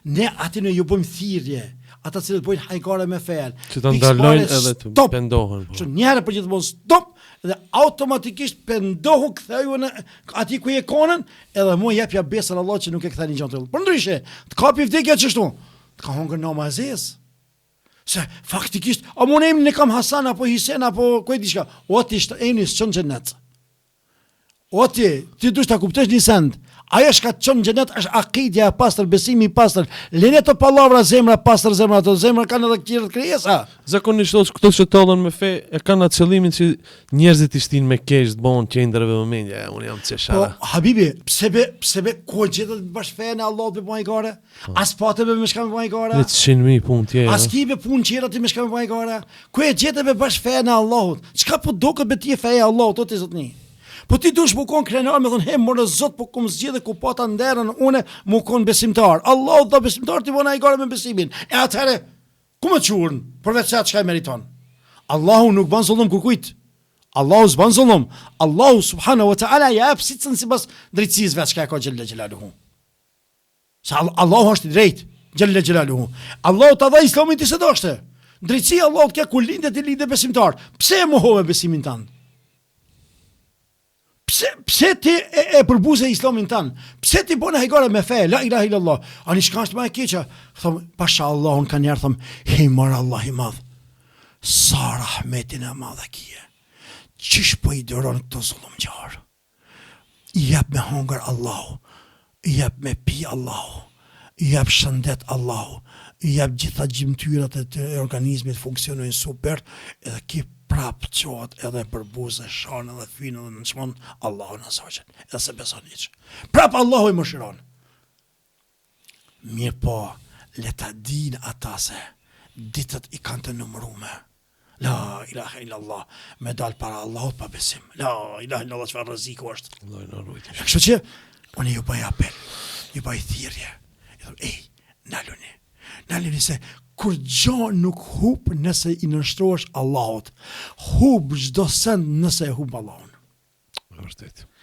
Ne aty në ju bëjmë thirrje, ata cilët bojnë hajgare me fen. Që ta ndalojnë edhe të pendohen. Që njëherë për gjithmonë stop dhe automatikisht pendohu, ktheu në aty ku je konën, edhe mua jepja besën Allah që nuk e kthani gjë të tillë. Por ndryshe, të kapi vdekja çështu. Të ka hongër namazes. Se faktikisht, a më ne kam Hasan apo Hisen apo ku e di çka. O ti jeni çon xhenet. O ti dush ta kuptosh një send. Ajo shka të qënë gjenet është akidja e pastër, besimi i pastër. Lene të palavra zemra, pastër zemra, ato zemra kanë edhe tjerë krijesa. Zakonisht këto që tallën me fe e kanë atë qëllimin që njerëzit i shtin me keq, të bëhen qendrave vëmendje. Unë jam çeshara. Po habibi, pse be ku gjetet bash fenë Allahut me bajgare? As pateve me shkam bajgare. Le të shinmi punë tjetër. As kibe punë tjera ti me shkam bajgare. Ku e gjetet me bash fenë Allahut? Çka po duket me ti feja Allahut, o ti zotni? Po ti dush më kon krenar me thonë, he morë zot, po kum zgjidhe ku pata nderën, une më kon besimtar. Allahu dha besimtar ti vona hajgare me besimin. E atëherë, ku më çurn? Përveç sa çka meriton. Allahu nuk ban zullum kujt. Allahu s'ban zullum. Allahu subhanahu wa taala jep sipas drejtësisë vetë çka ka xhella xhelaluhu. Sa Allahu është i drejtë, xhella xhelaluhu. Allahu ta dha Islamin ti se doshte. Drejtësia Allahut ka ku lindet i lindë besimtar. Pse e mohove besimin tan? Pse ti e përbuze Islamin tan? Pse ti bën hajgare me fe? La ilaha illallah. Ani çka është më e keqja? Thom, pasha Allahun kanë njerëz thom, hey mar Allah i madh. Sa rahmetin e madh kije. Çish po i doron këto zullumqar. I jap me hunger Allahu. I jap me pi Allahu. I jap shëndet Allahu. I jap gjitha gjymtyrat e organizmit funksionojnë super, edhe ki prap qohet edhe për buzë, shanë dhe finë dhe në qmonë, Allahu në soqen, edhe se beson iqë. Prap Allahu i më shiron. Mirë po, leta din ata se ditët i kanë të numërume. La ilaha illallah, me dalë para Allahut pa besim. La ilaha illallah, çfarë rreziku është. Kështu që, unë ju bëj apel, ju bëj thirrje. Ju thëm, naluni se kur gjo nuk hub nëse i nështrohesh Allahut. Hub çdo send nëse e hub Allahun. Vërtet.